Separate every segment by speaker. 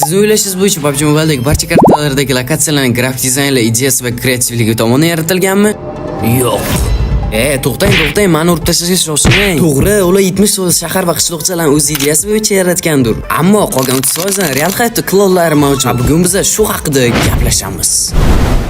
Speaker 1: Siz o'ylashingiz bo'yicha PUBG Mobile'dagi barcha kartalardagi lokatsiyalarning grafik dizayni, ideyasi va kreativligi tomonidan yaratilganmi? Yo'q. To'xtang, mani urib tashlashga shoshilmang. To'g'ri, ular 70% shahar va qishloqchalarning o'z ideyasi bo'yicha yaratgandir. Ammo qolgan 30% real hayotda klonlar mavjud. Bugun biz shu haqida gaplashamiz.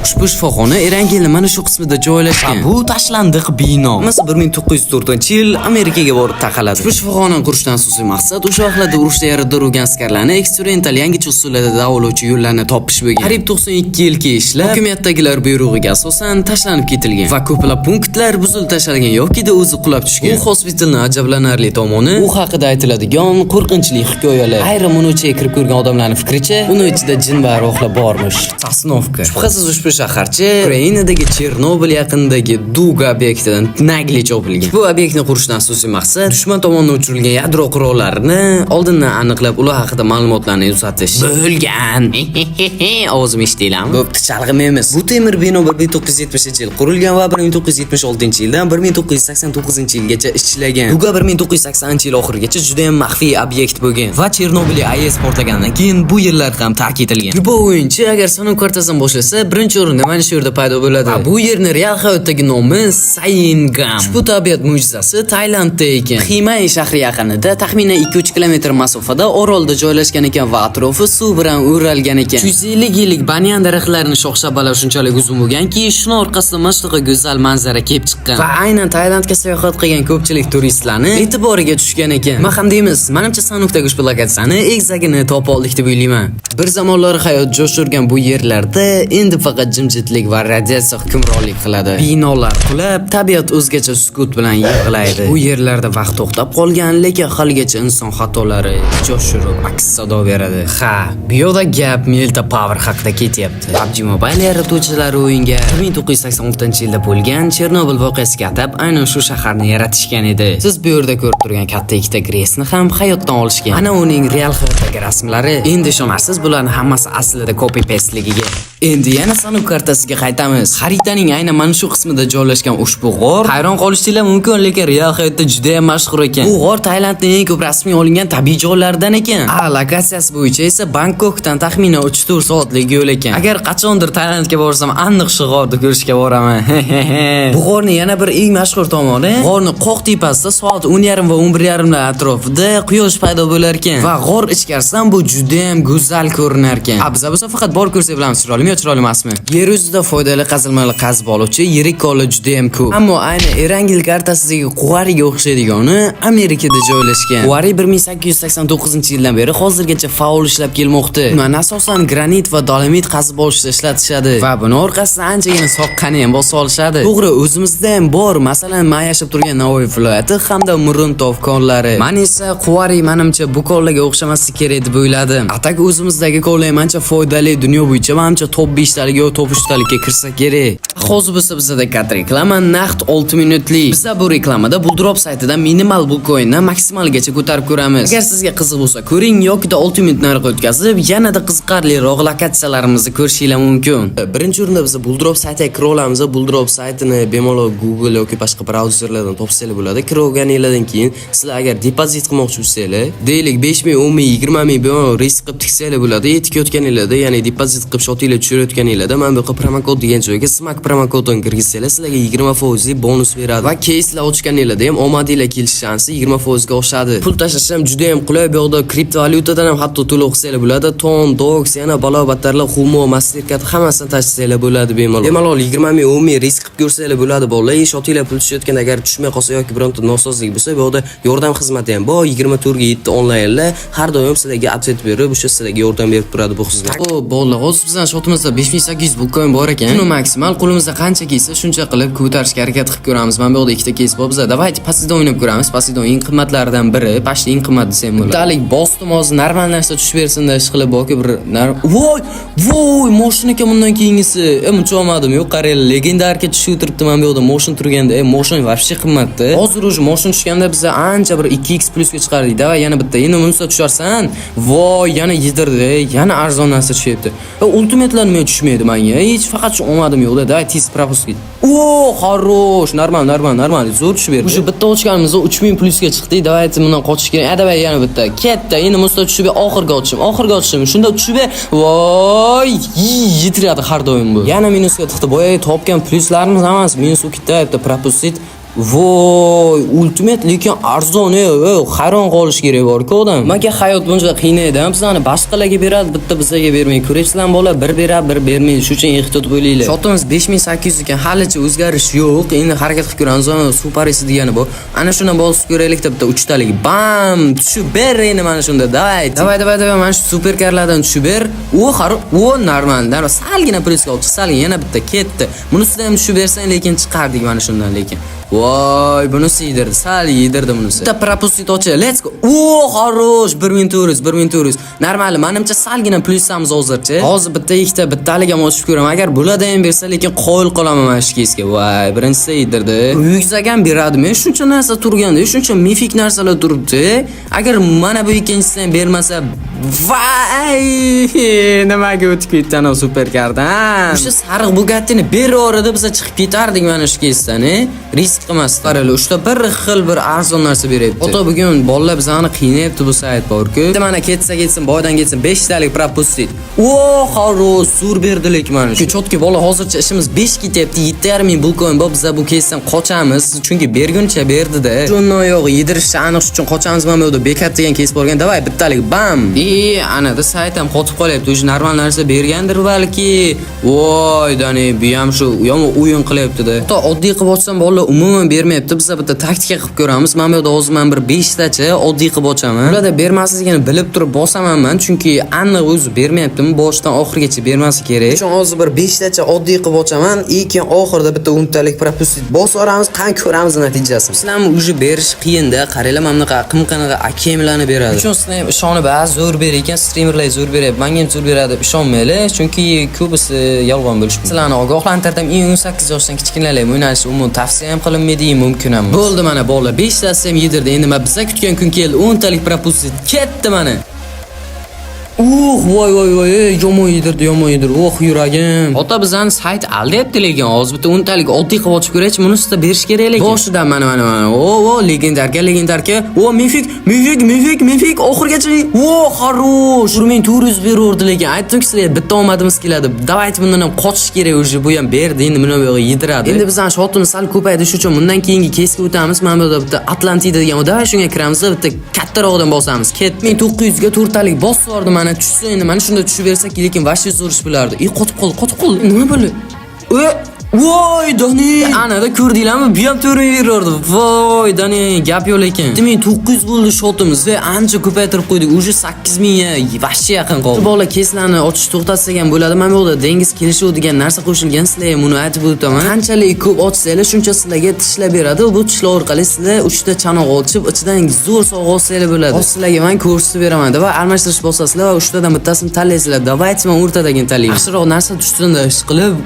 Speaker 1: Ushbu shifoxona Erangelning mana shu qismida joylashgan. Bu tashlandiq bino. Masalan, 1904-yil Amerikaga borib taqaladi. Ushbu shifoxonani qurishdan asosiy maqsad o'sha vaqtlarda urushda yaradorgan askarlarni eksperimental yangicha usullarda davolovchi yo'llarni topish bo'lgan. Qariyb 92 yil ishlab, hokimiyatdagilar buyrug'iga asosan tashlanib ketilgan va ko'plab punktlar buzilib tashlangan yoki o'zi qulab tushgan. Bu hospitalning ajablanarli tomoni u haqida aytiladigan qo'rqinchli hikoyalar. Ayrim uni ichiga kirib ko'rgan odamlarning fikricha, uni ichida jin va ruhlar bormish. Tasnovka. Shubhasiz ushbu shaharcha Ukrainadagi Chernobil yaqinidagi Duga obyektidan naglicha opilgan. Bu obyektni qurishdan asosiy maqsad dushman tomonidan uchirilgan yadro qurollarini oldindan aniqlab, ular haqida ma'lumotlarni uzatish bo'lgan. Ovozim eshitiladimi? Bo'pti, chalg'imaymiz. Bu temir bino 1970-yil qurilgan va 1976-yildan 1989-yilgacha ishlagan. Duga 1980-yil oxirigacha juda ham maxfiy obyekt bo'lgan va Chernobil AES portlagandan keyin bu yerlar ham tark etilgan. Bu o'yinchi agar sanam kartasidan boshlasa, birinchi o'rinda mana shu yerda paydo bo'ladi. Bu yerning real hayotdagi nomi Sayingam. Ushbu tabiat mo'jizasi Tailandda ekan. Ximay shahri yaqinida taxminan 2-3 kilometr masofada orolda joylashgan ekan va atrofi suv bilan o'ralgan ekan. 150 yillik banyan daraxtlarining shox-shabbalari shunchalik uzun bo'lganki, shuni orqasida mashriqqa go'zal manzara kelib chiqqan. Va aynan Tailandga sayohat qilgan ko'pchilik turistlarni e'tiboriga tushgan ekan. Nima ham deymiz, menimcha Sanukdagi ushbu lokatsiyani egzagini topa oldik deb o'ylayman. Bir zamonlar hayot jo'shtirgan bu yerlarda endi faqat jimjitlik va radiatsiya hukmronlik qiladi. Binolar qulab, tabiat o'zgacha sukut bilan yig'laydi. Bu yerlarda vaqt to'xtab qolgan, lekin haligacha inson xatolari jo'shtirib aks sado beradi. Bu yerda gap Milta Power haqida ketyapti. PUBG Mobile yaratuvchilari o'yinga 1986-yilda bo'lgan Chernobil voqeasiga atab aynan shu shaharni yaratishgan edi. Siz bu yerda ko'rib turgan katta ikkita gresni ham hayotdan olishgan. Ana uning real hayotdagi rasmlari. Endi ishonasiz, bularning hammasi aslida copy paste'ligiga. Endi yana sanam kartasiga qaytamiz. Xaritaning aynan mana shu qismida joylashgan ushbu g'or hayron qolishingiz mumkin, lekin real hayotda juda ham mashhur ekan. Bu g'or Tailandning eng ko'p rasmiy olingan tabiiy joylaridan ekan. Lokatsiyasi bo'yicha esa Bangkokdan taxminan 3-4 soatlik yo'l ekan. Agar qachondir Tailandga borsam, aniq shu g'orni ko'rishga boraman. Bu g'orning yana bir eng mashhur tomoni, g'orning qoq tepasida soat 10:30 va 11:30 atrofida quyosh paydo bo'lar ekan va g'or ichkarisidan bu juda ham go'zal ko'rinar ekan. Biz faqat bor ko'rsak bilamiz, chiroyli emasmi? Yer yuzida foydali qazilmalar qazib oluvchi yirik ko'llar juda ham ko'p. Ammo ayni Erangel kartasidagi Quariga o'xshaydigani Amerikada joylashgan. Quari 1889-yildan beri hozirgacha faol ishlab kelmoqda. Uni asosan granit va dolomit qazib olishda ishlatishadi va buni orqasidan anchagina soqqani ham bosa olishadi. To'g'ri, o'zimizda ham bor. Masalan, men yashab turgan Navoiy viloyati hamda Muruntov konlari. Men esa Quari menimcha bu konlarga o'xshamaslik kerak deb o'yladim. Atak o'zimizdagi konlar ancha foydali, dunyo bo'yicha menimcha top 5talik yoki top 3talikka kirsa kerak. Hozir bizda katta reklama naqd 6 minutlik. Biz bu reklamada Buldrop saytidan minimal Bitcoinni maksimalgacha ko'tarib ko'ramiz. Agar sizga qiziq bo'lsa, ko'ring yoki 6 minut narx o'tkazib, yanada qiziqarliroq lokatsiyalarimizni ko'rishingiz mumkin. Birinchi o'rinda biz Buldrop saytiga kira olamiz. Buldrop saytini bemalol Google yoki boshqa brauzerlardan topsangiz bo'ladi. Kira olganingizdan keyin sizlar agar depozit qilmoqchi bo'lsangiz, deylik 5 ming, 10 ming, 20 ming bemalol risk qilib tiksanglar bo'ladi. Tikayotganingizda, ya'ni depozit qilib shotinglar tushirayotganingizda mana bu promokod degan joyga Smack promokodini kirgizsanglar, sizlarga 20% bonus beradi va keyslar ochganingizda ham omadinglar kelish shansi 20% ga oshadi. Pul tashlash ham juda ham qulay. Bu yerda kriptovalyutadan ham hatto to'lov qilsanglar bo'ladi. Ton, Dox, yana balo-battarlar, Humo, Mastercard hammasini tashlashlar bo'ladi bemalol. Bemalol 20 ming, 10 ming risk qilib ko'rsanglar bo'ladi. Bolalar, shotinglar pul tushayotganda agar tushmay qolsa yoki bironta nosozlik bo'lsa, bu yerda yordam xizmati ham bor. 24/7 onlaynlar har doim sizlarga atvet berib, o'sha sizlarga yordam berib turadi bu xizmat. Bolalar, hozir bizning shotimizda 5800 Bitcoin bor ekan. Uni maksimal qo'limizda qancha kelsa shuncha qilib ko'tarishga harakat qilib ko'ramiz. Mana bu yerda ikkita keys bor bizda. Davayt pasida o'ynab ko'ramiz. Pasida eng qimmatlaridan biri, pashli eng qimmat desam bo'ladi. Dalik bosdim hozir normal narsa tushib bersin-da ish qilib boki bir voy, mashinaka bundan keyingisi. Muncha olmadim. Yo'q, qaranglar, legendarga tushib turibdi. Mana bu yerda mashin turganda, mashin vobshe qimmatda. Hozir o'sha mashin tushganda biz ancha bir 2x plusga chiqardik. Davay yana bitta. Endi bunisi tusharsan, voy, yana yedirdi, yana arzon narsa tushyapti. Ultimate'lar nima tushmaydi menga. Hech faqat shu omadim yo'qda. Davay tez propust ket. O, xarosh, normal. Zo'r tushib berdi. Shu bitta ochganimizda 3000 plusga chiqdik. Davay bundan qochish kerak. Davay yana bitta. Katta. Endi musta tushib oxirgi ochishim. Shunda tushib, voy, yitiradi har doim bu. Yana minusga chiqdi. Boya topgan pluslarimiz emas, minus ketdi. Bitta propust. Voy, ultimate lekin arzon, hayron qolish kerak bor-ku odam. Menga hayot buncha qiynaydi. Bizlarni boshqalarga beradi, bitta bizga bermay. Ko'raysiz bola, bir beradi, bir bermaydi. Shu uchun ehtiyot bo'linglar. Shotimiz 5800 ekan, halicha o'zgarish yo'q. Endi harakat qilib ko'ramiz. Super esi degani bu. Ana shundan bosib ko'raylik deb bitta 3 talik. Bam! Tushib ber endi mana shunda. Davay. Mana shu superkarlardan tushib ber. Normal. Salgina presga olib chiqsang, yana bitta ketdi. Bunisidan ham tushib bersang, lekin chiqardik mana shundan lekin. Voy, bunisi yedirdi. Sal yedirdi bunisi. Bitta propustit ochib, let's go. Xarosh, 1400. Normal, menimcha salgina plusamiz hozircha. Hozir bittalik ham ochib ko'raman. Agar bo'ladi ham bersa, lekin qo'l qolaman mana shu kesga. Voy, birinchisi yedirdi. Yuksak ham beradimi? Shuncha narsa turganda, shuncha mifik narsalar turibdi. Agar mana bu ikkinchisidan bermasa, voy, nimaga o'tib ketdi ana superkardan? O'sha sariq Bugatti'ni beraveradi, biz chiqib ketardik mana shu kesdan, risk qilmasdi. Qaranglar, uchta bir xil bir arzon narsa beryapti. Ota bugun bolalar bizani qiynayapti bu sayt bor-ku. Mana ketsin, boydan ketsin 5 talik propustit. Xarosh, sur berdi lekin mana shu. Chotki bola hozircha ishimiz 5 ketyapti. 7,500 bulkoin bor. Biz bu kesdan qochamiz. Chunki berguncha berdi-da. Shundan yo'q, yedirishni aniq shu uchun qochamiz. Mana bu yerda bekat degan kes borgan. Davay bittalik bam. Anada sayt ham qotib qolyapti. O'sha normal narsa bergandir balki. Voy, dani, bu ham shu yomon o'yin qilyapti-da. Ota oddiy qilib ochsam bolalar umuman bermayapti. Biz bitta taktika qilib ko'ramiz. Mana bu yerda hozir men bir 5 tacha oddiy qilib ochaman. Ularda bermasligini bilib turib bosaman men, chunki aniq o'zi bermayaptimi, boshdan oxirigacha bermasa kerak. Shu hozir bir 5 tacha oddiy qilib ochaman. Keyin oxirida bitta 10 talik propustit bosaramiz, qani ko'ramiz natijasini. Sizlarni o'zi berish qiyin-da. Qaranglar, mana bunaqa qimqanaqa akemlarni beradi. Uchun sizlar ham ishonib, zo'r ber ekan, streamerlar zo'r beryapti. Menga ham zo'r beradi deb ishonmanglar, chunki ko'pisi yolg'on bo'lishmoqda. Sizlarni ogohlantirdim, eng 18 yoshdan kichkinalar o'ynashni umuman tavsiya ham qilinmaydi, mumkin ham. Bo'ldi mana bolalar, 5 tasi ham yedirdi. Endi men bizga kutgan kun keldi. 10 talik propustit ketdi mana. Voy, yomon yedirdi. Yuragim. Ota bizani sayt aldayapti lekin hozir bitta 10 talik oddiy qilib ochib ko'raychi, bunisida berish kerak lekin. Boshidan mana. Legendarka. Mifik oxirgacha. Xarosh. 1400 berurdi lekin. Aytdim-ku sizlarga bitta omadimiz keladi. Davayt bundan ham qochish kerak o'zi. Bu ham berdi, endi buni yo'q yediradi. Endi bizani shotimiz sal ko'paydi, shu uchun bundan keyingi kesga o'tamiz. Mana bu yerda bitta Atlantida degan davay shunga kiramiz, bitta kattarog'idan bosamiz. 1900 ga 4 talik bosib yubordim mana. Tushsa endi mana shunda tushib bersak, lekin vashsiz zo'rish bo'lardi. Qotib qol. Nima bo'ldi? Voy, Dani. Anada ko'rdinglarmi? Bu ham to'raverardi. Voy, Dani, gap yo'q lekin. 1900 bo'ldi shotimiz va ancha ko'paytirib qo'ydik. Уже 8000 ga vashcha yaqin qoldi. Bu bola keslarni ochish to'xtatsak ham bo'ladi. Mana bu yerda dengiz kelishuv degan narsa qo'shilgan. Sizlar ham buni aytib o'taman. Qanchalik ko'p ochsanglar, shuncha sizlarga tishlab beradi. Bu tishlar orqali sizlar 3 ta chanoq ochib, ichidan zo'r sog' olsanglar bo'ladi. Hozir sizlarga men ko'rsatib beraman. Va almashtirish bosasizlar va 3 tadan bittasini tanlaysizlar. Davayt men o'rtadagini tanlayman. Yaxshiroq narsa tushganda ish qilib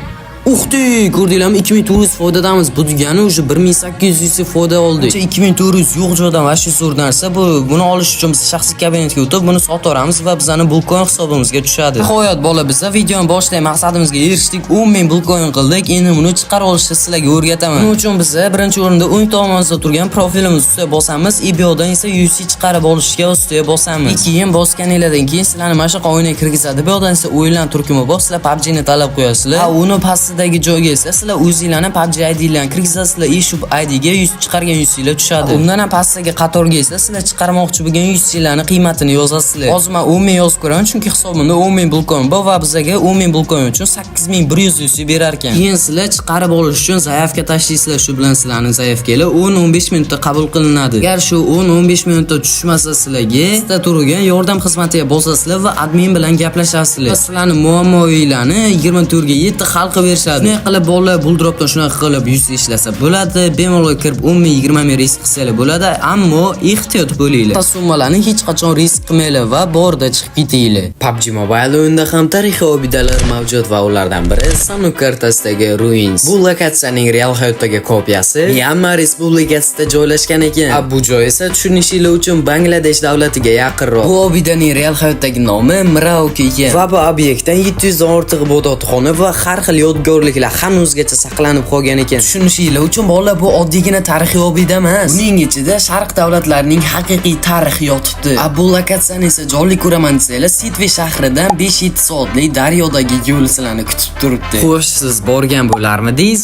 Speaker 1: ko'rdinglarmi? 2400 foydadamiz. Bu degani уже 1800 foyda oldik. 2400 yo'q joydan vashi zo'r narsa. Buni olish uchun biz shaxsiy kabinetga o'tib, buni sotamiz va bizning bulkoin hisobimizga tushadi. Nihoyat bola, biz videoni boshlay maqsadimizga erishdik. 10000 bulkoin qildik. Endi buni chiqarib olishni sizlarga o'rgataman. Buning uchun biz birinchi o'rinda o'ng tomonimizda turgan profilimiz ustiga bosamiz. IBOdan esa UC chiqarib olishga ustiga bosamiz. Keyin bosganinglardan keyin sizlarni mana shu o'yinga kirgizadi. Bu yerdan esa o'yinlar turkumi bor. Sizlar PUBG ni talab qo'yasizlar. Uni dagi joyga esa sizlar o'zingizlarni PUBG ID'larni kirgizasizlar. Eshub ID'ga 100 chiqargan 100 lar tushadi. Undan ham pastdagi qatorga esa sizlar chiqarmoqchi bo'lgan 100 larning qiymatini yozasizlar. Hozir men 10000 yozib ko'raman, chunki hisobimda 10000 bulkoin bor va bizga 10000 bulkoin uchun 8100 berar ekan. Keyin sizlar chiqarib olish uchun zaявка tashlaysizlar. Shu bilan sizlarning zaявкalar 10-15 minutda qabul qilinadi. Agar shu 10-15 minutda tushmasa sizlarga sizda turgan yordam xizmatiga bosasizlar va admin bilan gaplashasizlar. Sizlarning muammoinglarni 24 ga 7 hal qilib
Speaker 2: tashladim. Shunday qilib bolalar buldiropdan shunaqa qilib yuz ishlasa bo'ladi. Bemalol kirib 10 ming 20 ming risk qilsalar bo'ladi, ammo ehtiyot bo'linglar. Summalarni hech qachon risk qilmanglar va borda chiqib ketinglar.
Speaker 1: PUBG Mobile o'yinida ham tarixiy obidalar mavjud va ulardan biri Sanuk kartasidagi Ruins. Bu lokatsiyaning real hayotdagi kopiyasi Myanmar Respublikasida joylashgan ekan. Bu joy esa tushunishingiz uchun Bangladesh davlatiga yaqinroq.
Speaker 2: Bu obidaning real hayotdagi nomi Miraoke ekan.
Speaker 1: Va bu obyektdan 700 dan ortiq ibodatxona va har xil yodgorliklar hanuzgacha saqlanib qolgan ekan.
Speaker 2: Tushunishingiz uchun bolalar, bu oddiygina tarixiy obida emas. Buning ichida Sharq davlatlarining haqiqiy tarixi yotibdi. Bu lokatsiyani esa jonli ko'raman desanglar, Sitvi shahridan 5-7 soatlik daryodagi yo'l sizlarni kutib turibdi.
Speaker 1: Xo'sh, siz borgan bo'larmidingiz?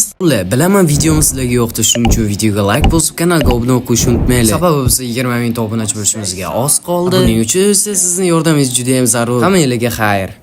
Speaker 2: Bilaman, videomiz sizlarga yoqdi, shuning uchun videoga like bosib, kanalga obuna bo'lishni unutmanglar. Sababi biz 20 ming obunachi bo'lishimizga oz qoldi. Buning uchun sizni yordamingiz juda ham zarur. Hammangizga xayr.